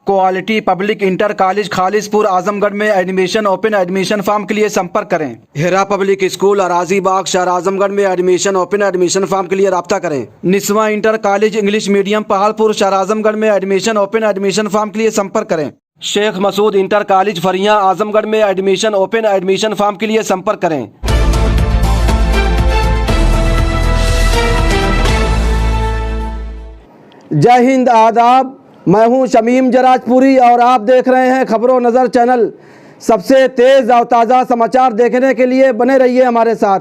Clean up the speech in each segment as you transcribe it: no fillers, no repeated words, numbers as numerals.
Quality public inter college Khalispur Azamgarh में admission open. Admission form के लिए संपर्क करें। हेरा पब्लिक स्कूल अराजी बाग शहर आजमगढ़ में एडमिशन ओपन। एडमिशन फॉर्म के लिए राब्ता करें। Niswa inter college English medium Paharpur शहर आजमगढ़ में एडमिशन ओपन। एडमिशन फॉर्म के लिए संपर्क करें। शेख मसूद इंटर कॉलेज फरिया आजमगढ़ में एडमिशन ओपन। एडमिशन फॉर्म के लिए संपर्क करें। जय हिंद, आदाब। मैं हूं शमीम जराजपुरी और आप देख रहे हैं खबरों नज़र चैनल। सबसे तेज़ और ताज़ा समाचार देखने के लिए बने रहिए हमारे साथ।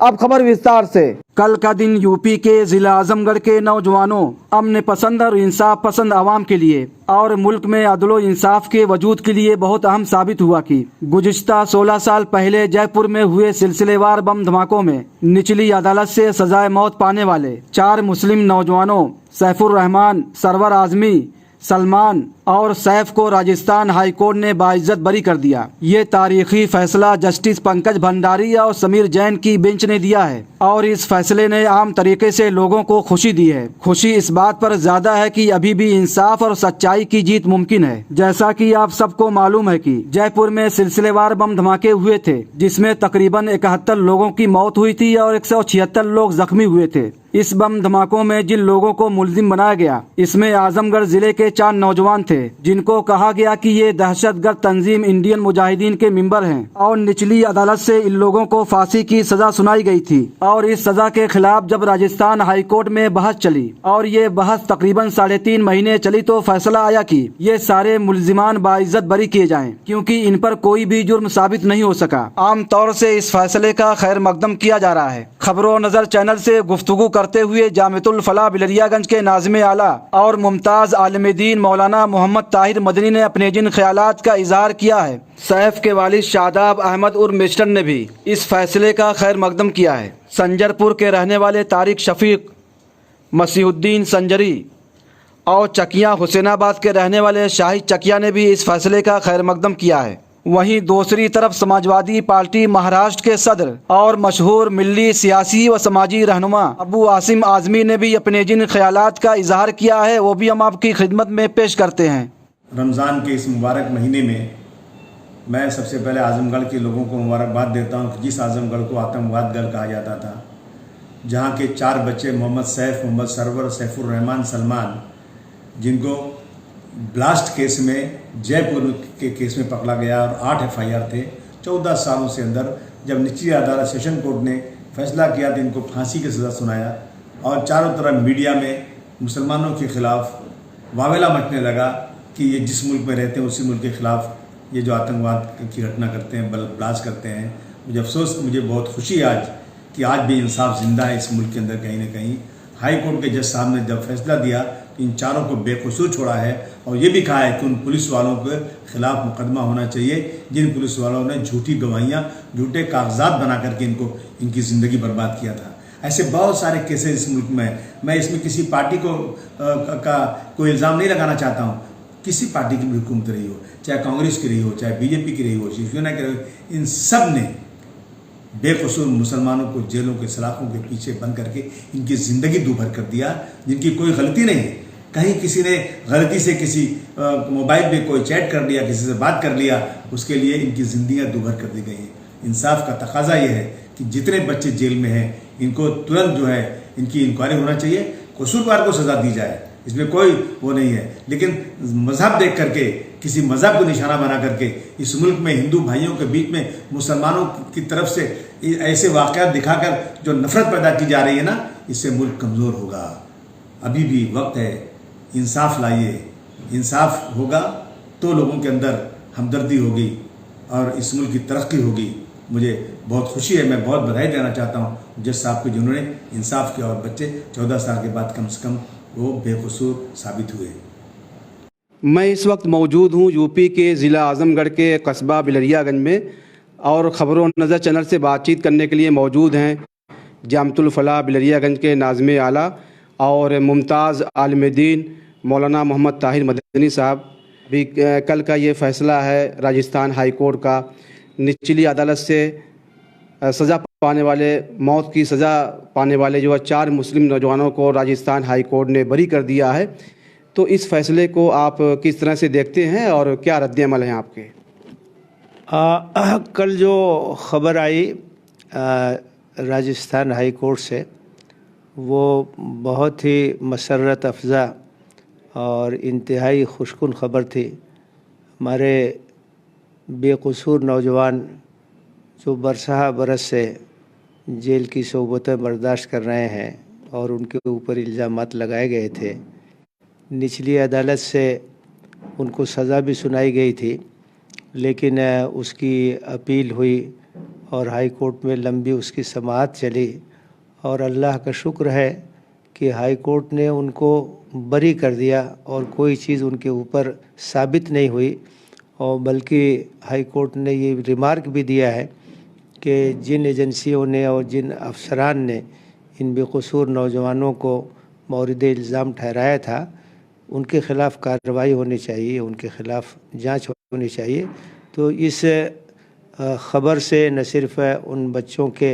अब खबर विस्तार से। कल का दिन यूपी के ज़िला आजमगढ़ के नौजवानों, अमन पसंद और इंसाफ पसंद आवाम के लिए और मुल्क में अदलो इंसाफ के वजूद के लिए बहुत अहम साबित हुआ कि गुज़िश्ता 16 साल पहले जयपुर में हुए सिलसिलेवार बम धमाकों में निचली अदालत से सजाए मौत पाने वाले 4 मुस्लिम नौजवानों सैफुर रहमान, सरवर आजमी, सलमान और सैफ को राजस्थान हाई कोर्ट ने बाइज्जत बरी कर दिया। ये तारीखी फैसला जस्टिस पंकज भंडारी और समीर जैन की बेंच ने दिया है और इस फैसले ने आम तरीके से लोगों को खुशी दी है। खुशी इस बात पर ज्यादा है कि अभी भी इंसाफ और सच्चाई की जीत मुमकिन है। जैसा कि आप सबको मालूम है कि जयपुर में सिलसिलेवार बम धमाके हुए थे, जिसमें तकरीबन 71 लोगों की मौत हुई थी और 176 लोग जख्मी हुए थे। इस बम धमाकों में जिन लोगों को मुल्जिम बनाया गया, इसमें आजमगढ़ जिले के 4 नौजवान थे, जिनको कहा गया कि ये दहशतगर्द तंजीम इंडियन मुजाहिदीन के मेंबर हैं और निचली अदालत से इन लोगों को फांसी की सजा सुनाई गई थी। और इस सजा के खिलाफ जब राजस्थान हाई कोर्ट में बहस चली और ये बहस तकरीबन 3.5 महीने चली, तो फैसला आया कि ये सारे मुल्जिमान बाइज्जत बरी किए जाएं, क्योंकि इन पर कोई भी जुर्म साबित नहीं हो सका। आम तौर से इस फैसले का खैर मकदम किया जा रहा है। खबरों नजर चैनल से गुफ्तगू करते हुए जामिअतुल फलाह बिलरियागंज के नाज़िम आला और मुमताज आलिम-ए-दीन मौलाना मोहम्मद ताहिर मदनी ने अपने जिन ख्यालात का इजहार किया है, सैफ के वालिद शादाब अहमद उर्फ मिस्टर ने भी इस फैसले का खैर मकदम किया है। संजरपुर के रहने वाले तारिक शफीक, मसीहुद्दीन संजरी और चकिया हुसैनाबाद के रहने वाले शाहिद चकिया ने भी इस फैसले का खैर मकदम किया है। वहीं दूसरी तरफ समाजवादी पार्टी महाराष्ट्र के सदर और मशहूर मिल्ली सियासी व समाजी रहनुमा अबू आसिम आजमी ने भी अपने जिन ख्यालात का इजहार किया है, वो भी हम आपकी खिदमत में पेश करते हैं। रमज़ान के इस मुबारक महीने में मैं सबसे पहले आजमगढ़ के लोगों को मुबारकबाद देता हूँ। जिस आजमगढ़ को आतंकवादगढ़ कहा जाता था, जहाँ के 4 बच्चे मोहम्मद सैफ, मोहम्मद सरवर, सैफुर रहमान, सलमान, जिनको ब्लास्ट केस में जयपुर के केस में पकड़ा गया और 8 FIR थे 14 सालों से अंदर, जब निचली अदालत सेशन कोर्ट ने फैसला किया तो इनको फांसी की सज़ा सुनाया और चारों तरफ मीडिया में मुसलमानों के खिलाफ वावेला मचने लगा कि ये जिस मुल्क में रहते हैं उसी मुल्क के खिलाफ ये जो आतंकवाद की घटना करते हैं, ब्लास्ट करते हैं। मुझे अफसोस, मुझे बहुत खुशी आज कि आज भी इंसाफ जिंदा है इस मुल्क के अंदर कहीं ना कहीं। हाई कोर्ट के जज साहब ने जब फैसला दिया, इन चारों को बेकसूर छोड़ा है और ये भी कहा है कि उन पुलिस वालों के खिलाफ मुकदमा होना चाहिए जिन पुलिस वालों ने झूठी गवाहियाँ, झूठे कागजात बना करके इनकी ज़िंदगी बर्बाद किया था। ऐसे बहुत सारे केसेस इस मुल्क में। मैं इसमें किसी पार्टी का कोई इल्ज़ाम नहीं लगाना चाहता हूँ। किसी पार्टी की भी हुकूमत रही हो, चाहे कांग्रेस की रही हो, चाहे BJP की रही हो, शिवसेना की रही हो, इन सब ने बेकसूर मुसलमानों को जेलों के सलाखों के पीछे बंद करके इनकी ज़िंदगी दूभर कर दिया, जिनकी कोई गलती नहीं है। कहीं किसी ने गलती से किसी मोबाइल पे कोई चैट कर लिया, किसी से बात कर लिया, उसके लिए इनकी ज़िंदगियां दूभर कर दी गई हैं। इंसाफ का तकाजा ये है कि जितने बच्चे जेल में हैं, इनको तुरंत जो है इनकी इंक्वायरी होना चाहिए, कसूरवार को सज़ा दी जाए, इसमें कोई वो नहीं है। लेकिन मजहब देख करके, किसी मजहब को निशाना बना करके इस मुल्क में हिंदू भाइयों के बीच में मुसलमानों की तरफ से ऐसे वाक़यात दिखाकर जो नफरत पैदा की जा रही है ना, इससे मुल्क कमज़ोर होगा। अभी भी वक्त है, इंसाफ लाइए। इंसाफ होगा तो लोगों के अंदर हमदर्दी होगी और इस मुल्क की तरक्की होगी। मुझे बहुत खुशी है, मैं बहुत बधाई देना चाहता हूँ जज साहब को, जिन्होंने इंसाफ किया और बच्चे 14 साल के बाद कम से कम वो बेकसूर साबित हुए। मैं इस वक्त मौजूद हूँ यूपी के ज़िला आजमगढ़ के कस्बा बिलरियागंज में और ख़बरों नज़र चैनल से बातचीत करने के लिए मौजूद हैं जामिअतुल फलाह बिलरियागंज के नाज़िम आला और मुमताज़ आलिम-ए-दीन मौलाना मोहम्मद ताहिर मदनी साहब। भी कल का ये फ़ैसला है राजस्थान हाई कोर्ट का, निचली अदालत से सज़ा पाने वाले, मौत की सज़ा पाने वाले जो 4 मुस्लिम नौजवानों को राजस्थान हाई कोर्ट ने बरी कर दिया है। तो इस फैसले को आप किस तरह से देखते हैं और क्या रद्द-ए-अमल हैं आपके? कल जो खबर आई राजस्थान हाई कोर्ट से, वो बहुत ही मसर्रत अफ़ज़ा और इंतहाई खुशकुन ख़बर थी। हमारे बेकसूर नौजवान जो बरसहा बरस से जेल की सोबतें बर्दाश्त कर रहे हैं और उनके ऊपर इल्ज़ामात लगाए गए थे, निचली अदालत से उनको सज़ा भी सुनाई गई थी, लेकिन उसकी अपील हुई और हाई कोर्ट में लंबी उसकी समाअत चली और अल्लाह का शुक्र है कि हाई कोर्ट ने उनको बरी कर दिया और कोई चीज़ उनके ऊपर साबित नहीं हुई। और बल्कि हाई कोर्ट ने ये रिमार्क भी दिया है कि जिन एजेंसियों ने और जिन अफसरान ने इन बेकसूर नौजवानों को मौरिद इल्ज़ाम ठहराया था, उनके ख़िलाफ़ कार्रवाई होनी चाहिए, उनके ख़िलाफ़ जांच होनी चाहिए। तो इस ख़बर से न सिर्फ़ उन बच्चों के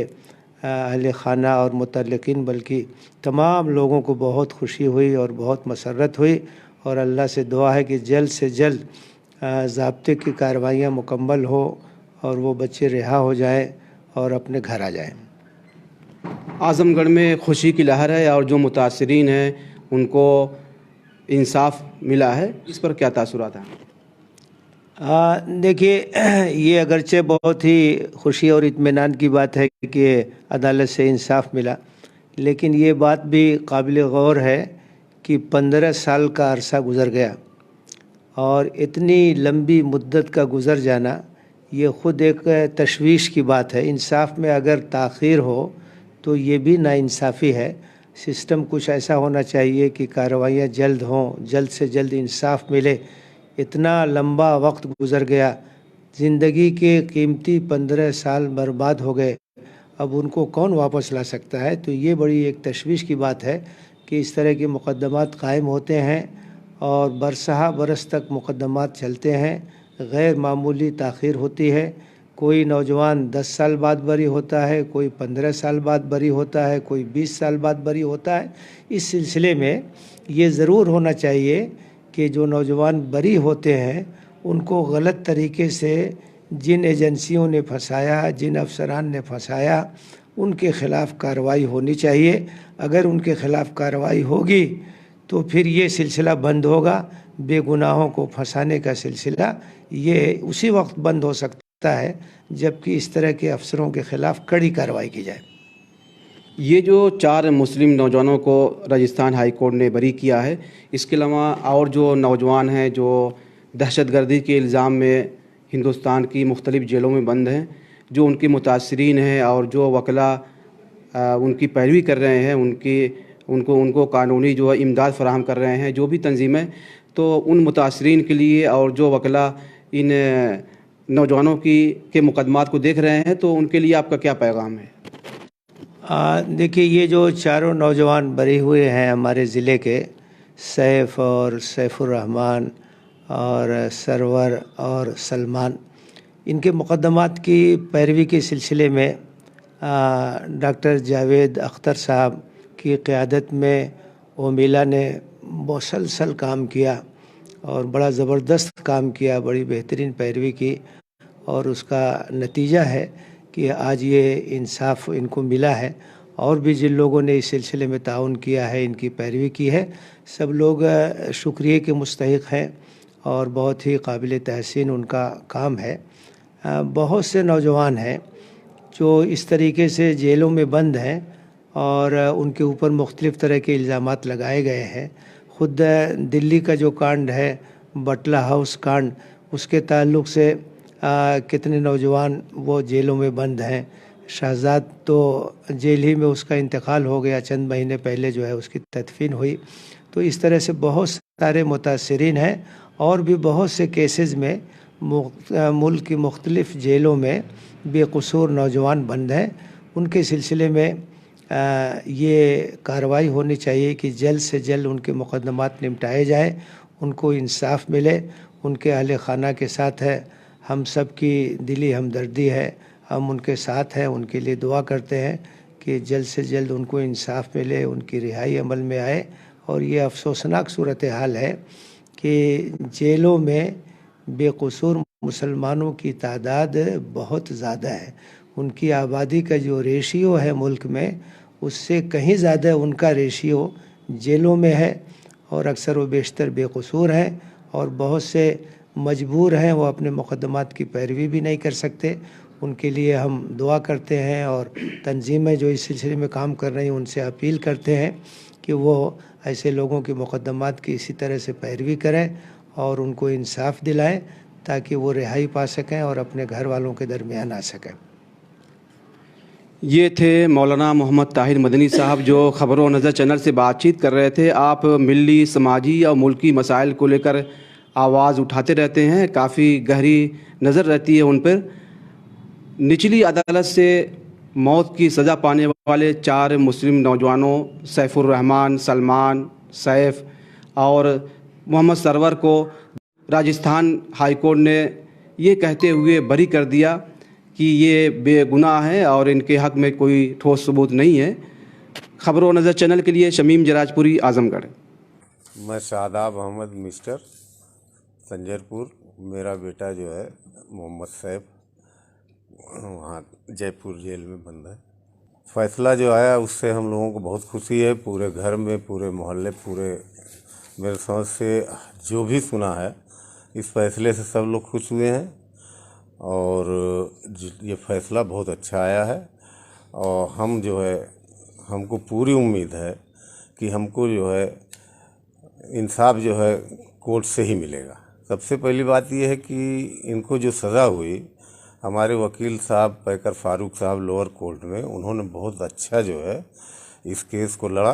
अहले ख़ाना और मुतल्लिक़ीन बल्कि तमाम लोगों को बहुत खुशी हुई और बहुत मसर्रत हुई और अल्लाह से दुआ है कि जल्द से जल्द ज़ाब्ते की कार्रवाइयाँ मुकम्मल हो और वो बच्चे रिहा हो जाएं और अपने घर आ जाएं। आज़मगढ़ में खुशी की लहर है और जो मुतासरीन हैं उनको इंसाफ मिला है, इस पर क्या तासुरात हैं? देखिए, ये अगरचे बहुत ही खुशी और इत्मीनान की बात है कि अदालत से इंसाफ मिला, लेकिन ये बात भी काबिल गौर है कि 15 साल का अरसा गुज़र गया और इतनी लंबी मुद्दत का गुज़र जाना ये ख़ुद एक तशवीश की बात है। इंसाफ में अगर ताख़ीर हो तो ये भी नाइंसाफ़ी है। सिस्टम कुछ ऐसा होना चाहिए कि कार्रवाइयाँ जल्द हों, जल्द से जल्द इंसाफ मिले। इतना लंबा वक्त गुज़र गया, ज़िंदगी के कीमती 15 साल बर्बाद हो गए, अब उनको कौन वापस ला सकता है? तो ये बड़ी एक तशवीश की बात है कि इस तरह के मुक़दमात कायम होते हैं और बरसहा बरस तक मुक़दमात चलते हैं, गैर मामूली ताख़ीर होती है। कोई नौजवान 10 साल बाद बरी होता है, कोई 15 साल बाद बरी होता है, कोई 20 साल बाद बरी होता है। इस सिलसिले में ये ज़रूर होना चाहिए कि जो नौजवान बरी होते हैं उनको गलत तरीके से जिन एजेंसियों ने फंसाया, जिन अफसरान ने फंसाया, उनके ख़िलाफ़ कार्रवाई होनी चाहिए। अगर उनके ख़िलाफ़ कार्रवाई होगी तो फिर ये सिलसिला बंद होगा। बेगुनाहों को फंसाने का सिलसिला ये उसी वक्त बंद हो सकता है जबकि इस तरह के अफसरों के ख़िलाफ़ कड़ी कार्रवाई की जाए। ये जो 4 मुस्लिम नौजवानों को राजस्थान हाई कोर्ट ने बरी किया है, इसके अलावा और जो नौजवान हैं जो दहशतगर्दी के इल्ज़ाम में हिंदुस्तान की मुख्तलिफ़ जेलों में बंद हैं, जो उनके मुतासरीन हैं और जो वकला उनकी पैरवी कर रहे हैं, उनको कानूनी जो है इमदाद फ़राहम कर रहे हैं, जो भी तंजीमें, तो उन मुतासरीन के लिए और जो वकला इन नौजवानों के मुकदमात को देख रहे हैं, तो उनके लिए आपका क्या पैगाम है? देखिए, ये जो चारों नौजवान बरी हुए हैं हमारे ज़िले के, सैफ़ और सैफ़ुर्रहमान और सरवर और सलमान, इनके मुकदमात की पैरवी के सिलसिले में डॉक्टर जावेद अख्तर साहब की क़यादत में ओमिला ने मुसलसल काम किया और बड़ा ज़बरदस्त काम किया, बड़ी बेहतरीन पैरवी की और उसका नतीजा है कि आज ये इंसाफ इनको मिला है। और भी जिन लोगों ने इस सिलसिले में ताउन किया है, इनकी पैरवी की है, सब लोग शुक्रिया के मुस्तहिक़ हैं और बहुत ही काबिल तहसीन उनका काम है। बहुत से नौजवान हैं जो इस तरीके से जेलों में बंद हैं और उनके ऊपर मुख्तलिफ़ तरह के इल्ज़ामात लगाए गए हैं। ख़ुद दिल्ली का जो कांड है, बटला हाउस कांड, उसके ताल्लुक़ से कितने नौजवान वो जेलों में बंद हैं। शहजाद तो जेल ही में उसका इंतकाल हो गया, चंद महीने पहले जो है उसकी तदफीन हुई। तो इस तरह से बहुत सारे मुतासरीन हैं और भी बहुत से केसेस में मुल्क की मुख्तलिफ़ जेलों में बेकसूर नौजवान बंद हैं। उनके सिलसिले में ये कार्रवाई होनी चाहिए कि जल्द से जल्द उनके मुकदमात निपटाए जाए, उनको इंसाफ मिले। उनके अहले ख़ाना के साथ है हम सब की दिली हमदर्दी है, हम उनके साथ हैं, उनके लिए दुआ करते हैं कि जल्द से जल्द उनको इंसाफ मिले, उनकी रिहाई अमल में आए और ये अफसोसनाक सूरत हाल है कि जेलों में बेकसूर मुसलमानों की तादाद बहुत ज़्यादा है। उनकी आबादी का जो रेशियो है मुल्क में, उससे कहीं ज़्यादा उनका रेशियो जेलों में है, और अक्सर व बेशतर बेकसूर हैं और बहुत से मजबूर हैं, वो अपने मुक़द्दमात की पैरवी भी नहीं कर सकते। उनके लिए हम दुआ करते हैं और तंजीमें जो इस सिलसिले में काम कर रही हैं उनसे अपील करते हैं कि वो ऐसे लोगों के मुक़द्दमात की इसी तरह से पैरवी करें और उनको इंसाफ दिलाएं ताकि वो रिहाई पा सकें और अपने घर वालों के दरमियान आ सकें। ये थे मौलाना मोहम्मद ताहिर मदनी साहब जो ख़बरों नज़र चैनल से बातचीत कर रहे थे। आप मिली, समाजी और मुल्की मसाइल को लेकर आवाज़ उठाते रहते हैं, काफ़ी गहरी नज़र रहती है उन पर। निचली अदालत से मौत की सज़ा पाने वाले 4 मुस्लिम नौजवानों सैफुर रहमान, सलमान, सैफ और मोहम्मद सरवर को राजस्थान हाई कोर्ट ने ये कहते हुए बरी कर दिया कि ये बेगुनाह है और इनके हक़ में कोई ठोस सबूत नहीं है। ख़बरों नज़र चैनल के लिए शमीम जराजपुरी, आज़मगढ़। मैं शादाब अहमद मिस्टर संजरपुर। मेरा बेटा जो है मोहम्मद सैफ वहाँ जयपुर जेल में बंद है। फ़ैसला जो आया उससे हम लोगों को बहुत खुशी है। पूरे घर में, पूरे मोहल्ले, पूरे मेरे समझ से जो भी सुना है, इस फैसले से सब लोग खुश हुए हैं और ये फ़ैसला बहुत अच्छा आया है। और हम जो है, हमको पूरी उम्मीद है कि हमको जो है इंसाफ जो है कोर्ट से ही मिलेगा। सबसे पहली बात यह है कि इनको जो सज़ा हुई, हमारे वकील साहब पैकर फारूक साहब लोअर कोर्ट में, उन्होंने बहुत अच्छा जो है इस केस को लड़ा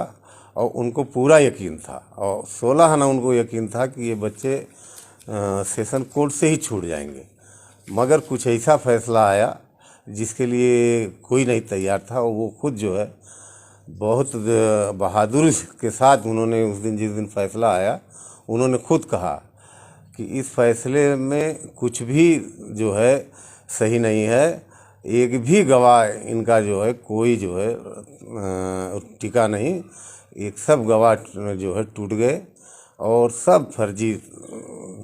और उनको पूरा यकीन था और 16 आना उनको यकीन था कि ये बच्चे सेशन कोर्ट से ही छूट जाएंगे। मगर कुछ ऐसा फैसला आया जिसके लिए कोई नहीं तैयार था और वो खुद जो है बहुत बहादुरी के साथ उन्होंने उस दिन, जिस दिन फैसला आया, उन्होंने खुद कहा कि इस फैसले में कुछ भी जो है सही नहीं है। एक भी गवाह इनका जो है कोई जो है टिका नहीं। एक सब गवाह जो है टूट गए और सब फर्जी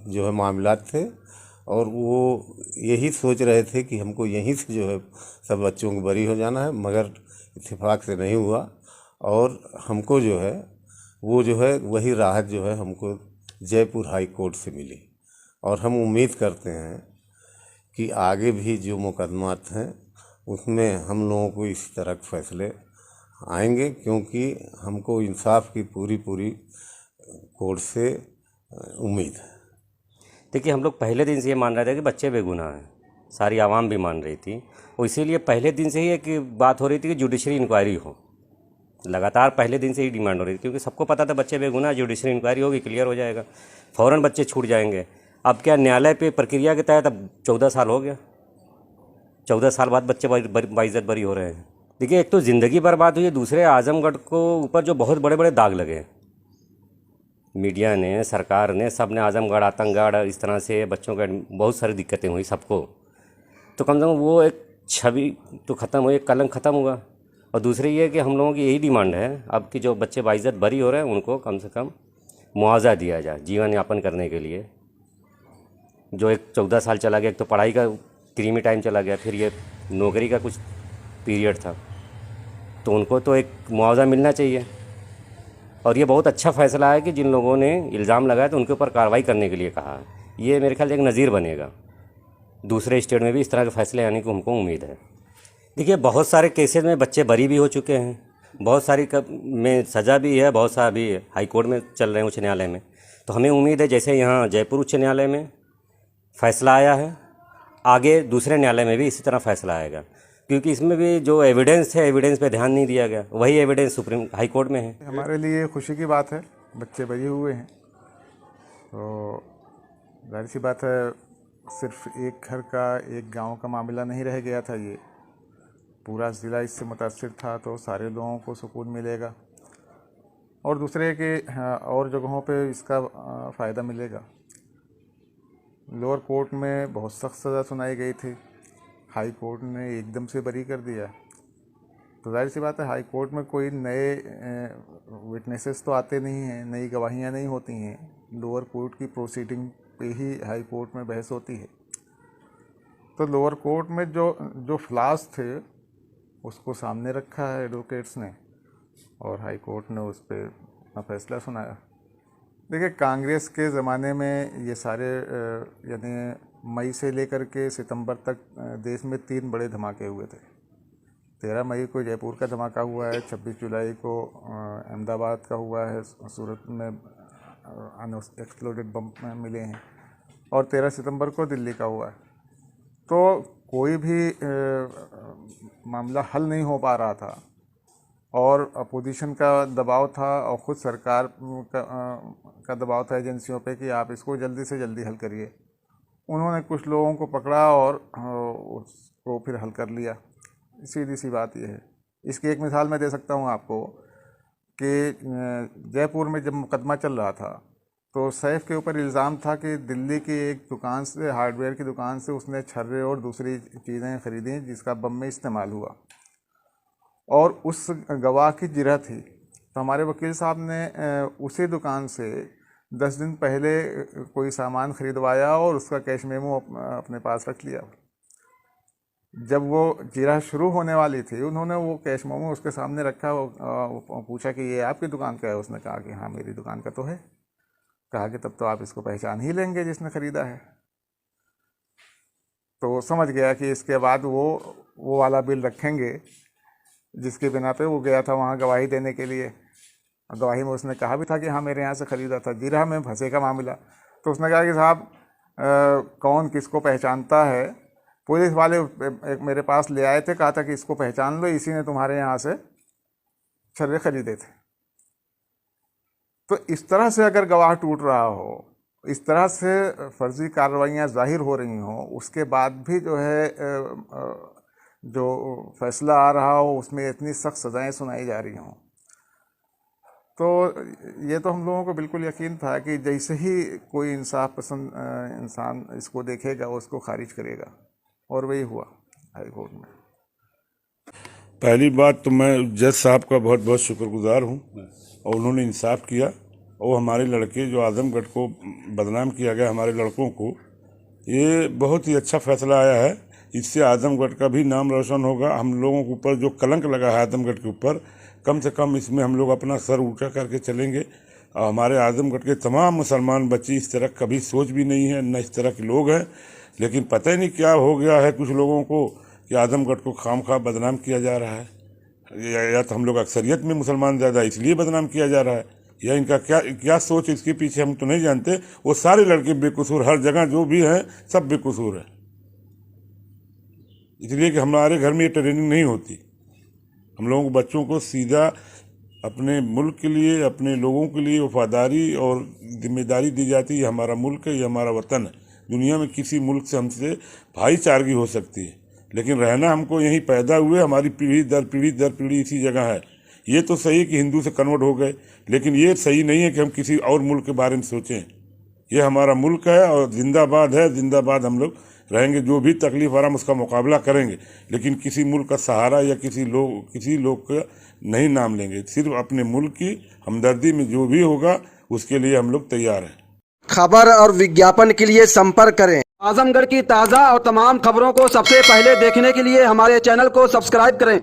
जो है मामलात थे और वो यही सोच रहे थे कि हमको यहीं से जो है सब बच्चों को बरी हो जाना है, मगर इत्तेफाक से नहीं हुआ और हमको जो है वो जो है वही राहत जो है हमको जयपुर हाई कोर्ट से मिली। और हम उम्मीद करते हैं कि आगे भी जो मुकदमात हैं उसमें हम लोगों को इसी तरह के फैसले आएंगे, क्योंकि हमको इंसाफ की पूरी कोर्ट से उम्मीद है। देखिए, हम लोग पहले दिन से ये मान रहे थे कि बच्चे बेगुनाह हैं, सारी आवाम भी मान रही थी और इसीलिए पहले दिन से ही एक बात हो रही थी कि जुडिशरी इंक्वायरी हो। लगातार पहले दिन से ही डिमांड हो रही थी, क्योंकि सबको पता था बच्चे बेगुनाह, जुडिशरी इंक्वायरी होगी, क्लियर हो जाएगा, फ़ौरन बच्चे छूट जाएंगे। अब क्या न्यायालय पे प्रक्रिया के तहत अब 14 साल हो गया, 14 साल बाद बच्चे बाइज्जत बरी हो रहे हैं। देखिए, एक तो ज़िंदगी बर्बाद हुई है, दूसरे आज़मगढ़ को ऊपर जो बहुत बड़े बड़े दाग लगे हैं, मीडिया ने, सरकार ने, सब ने आज़मगढ़ आतंकगढ़ इस तरह से बच्चों का बहुत सारी दिक्कतें हुई सबको, तो कम से कम वो एक छवि तो ख़त्म हुई, एक कलंक ख़त्म हुआ। और दूसरी ये कि हम लोगों की यही डिमांड है अब कि जो बच्चे बाइज्जत बरी हो रहे हैं उनको कम से कम मुआवजा दिया जाए जीवन यापन करने के लिए। जो एक 14 साल चला गया, एक तो पढ़ाई का क्रीमी टाइम चला गया, फिर ये नौकरी का कुछ पीरियड था, तो उनको तो एक मुआवजा मिलना चाहिए। और ये बहुत अच्छा फ़ैसला है कि जिन लोगों ने इल्ज़ाम लगाया तो उनके ऊपर कार्रवाई करने के लिए कहा है। ये मेरे ख्याल से एक नज़ीर बनेगा, दूसरे स्टेट में भी इस तरह के फ़ैसले आने की हमको उम्मीद है। देखिए, बहुत सारे केसेस में बच्चे बरी भी हो चुके हैं, बहुत सारी में सज़ा भी है, बहुत सारा भी हाई कोर्ट में चल रहे हैं, उच्च न्यायालय में। तो हमें उम्मीद है जैसे यहाँ जयपुर उच्च न्यायालय में फ़ैसला आया है, आगे दूसरे न्यायालय में भी इसी तरह फ़ैसला आएगा, क्योंकि इसमें भी जो एविडेंस है, एविडेंस पे ध्यान नहीं दिया गया, वही एविडेंस सुप्रीम हाई कोर्ट में है। हमारे लिए खुशी की बात है, बच्चे बरी हुए हैं, तो जाहिर सी बात है सिर्फ एक घर का, एक गांव का मामला नहीं रह गया था, ये पूरा ज़िला इससे मुतासिर था, तो सारे लोगों को सुकून मिलेगा और दूसरे के और जगहों पे इसका फ़ायदा मिलेगा। लोअर कोर्ट में बहुत सख्त सज़ा सुनाई गई थी, हाई कोर्ट ने एकदम से बरी कर दिया, तो जाहिर सी बात है हाई कोर्ट में कोई नए विटनेसेस तो आते नहीं हैं, नई गवाहियाँ नहीं होती हैं। लोअर कोर्ट की प्रोसीडिंग पे ही हाई कोर्ट में बहस होती है। तो लोअर कोर्ट में जो फ्लॉस थे उसको सामने रखा है एडवोकेट्स ने, और हाई कोर्ट ने उस पर अपना फैसला सुनाया। देखिए, कांग्रेस के ज़माने में ये सारे यानी मई से लेकर के सितंबर तक देश में 3 बड़े धमाके हुए थे। 13 मई को जयपुर का धमाका हुआ है, 26 जुलाई को अहमदाबाद का हुआ है, सूरत में एक्सप्लोडेड बम मिले हैं, और 13 सितंबर को दिल्ली का हुआ है। तो कोई भी मामला हल नहीं हो पा रहा था, और अपोजिशन का दबाव था और ख़ुद सरकार का दबाव था एजेंसियों पे कि आप इसको जल्दी से जल्दी हल करिए। उन्होंने कुछ लोगों को पकड़ा और उसको फिर हल कर लिया। सीधी सी बात यह है। इसकी एक मिसाल मैं दे सकता हूँ आपको कि जयपुर में जब मुकदमा चल रहा था तो सैफ के ऊपर इल्ज़ाम था कि दिल्ली की एक दुकान से, हार्डवेयर की दुकान से, उसने छर्रे और दूसरी चीज़ें ख़रीदी जिसका बम में इस्तेमाल हुआ, और उस गवाह की जिरह थी। तो हमारे वकील साहब ने उसी दुकान से 10 दिन पहले कोई सामान ख़रीदवाया और उसका कैश मेमो अपने पास रख लिया। जब वो जिरह शुरू होने वाली थी, उन्होंने वो कैश मेमो उसके सामने रखा, पूछा कि ये आपकी दुकान का है? उसने कहा कि हाँ मेरी दुकान का तो है। कहा कि तब तो आप इसको पहचान ही लेंगे जिसने ख़रीदा है। तो वो समझ गया कि इसके बाद वो वाला बिल रखेंगे जिसके बिना पे वो गया था वहाँ गवाही देने के लिए। गवाही में उसने कहा भी था कि हाँ मेरे यहाँ से ख़रीदा था। जिरह में फंसे का मामला, तो उसने कहा कि साहब कौन किसको पहचानता है? पुलिस वाले एक मेरे पास ले आए थे, कहा था कि इसको पहचान लो, इसी ने तुम्हारे यहाँ से छर्रे खरीदे थे। तो इस तरह से अगर गवाह टूट रहा हो, इस तरह से फर्जी कार्रवाइयाँ ज़ाहिर हो रही हों, उसके बाद भी जो है जो फैसला आ रहा हो उसमें इतनी सख्त सज़ाएँ सुनाई जा रही हों, तो ये तो हम लोगों को बिल्कुल यकीन था कि जैसे ही कोई इंसाफ पसंद इंसान इसको देखेगा वो उसको खारिज करेगा, और वही हुआ हाई कोर्ट में। पहली बात तो मैं जज साहब का बहुत बहुत शुक्रगुजार हूँ, और उन्होंने इंसाफ किया। और हमारे लड़के जो आजमगढ़ को बदनाम किया गया, हमारे लड़कों को, ये बहुत ही अच्छा फैसला आया है। इससे आजमगढ़ का भी नाम रोशन होगा। हम लोगों के ऊपर जो कलंक लगा है आजमगढ़ के ऊपर, कम से कम इसमें हम लोग अपना सर ऊँचा करके चलेंगे। और हमारे आजमगढ़ के तमाम मुसलमान बच्चे इस तरह कभी सोच भी नहीं है, न इस तरह के लोग हैं, लेकिन पता ही नहीं क्या हो गया है कुछ लोगों को कि आजमगढ़ को खामखा बदनाम किया जा रहा है। या तो हम लोग अक्सरियत में मुसलमान ज़्यादा इसलिए बदनाम किया जा रहा है, या इनका क्या सोच इसके पीछे हम तो नहीं जानते। वो सारे लड़के बेकसूर, हर जगह जो भी हैं सब बेकसूर है, इसलिए कि हमारे घर में ये ट्रेनिंग नहीं होती। हम लोगों को बच्चों को सीधा अपने मुल्क के लिए, अपने लोगों के लिए वफादारी और जिम्मेदारी दी जाती है। हमारा मुल्क है, ये हमारा वतन है। दुनिया में किसी मुल्क से हमसे भाईचारगी हो सकती है, लेकिन रहना हमको यहीं पैदा हुए, हमारी पीढ़ी दर पीढ़ी इसी जगह है। ये तो सही है कि हिंदू से कन्वर्ट हो गए, लेकिन ये सही नहीं है कि हम किसी और मुल्क के बारे में सोचें। ये हमारा मुल्क है और जिंदाबाद है, जिंदाबाद हम लोग रहेंगे। जो भी तकलीफ आ रहा हम उसका मुकाबला करेंगे, लेकिन किसी मुल्क का सहारा या किसी लोग का नहीं नाम लेंगे। सिर्फ अपने मुल्क की हमदर्दी में जो भी होगा उसके लिए हम लोग तैयार हैं। खबर और विज्ञापन के लिए संपर्क करें। आजमगढ़ की ताज़ा और तमाम खबरों को सबसे पहले देखने के लिए हमारे चैनल को सब्सक्राइब करें।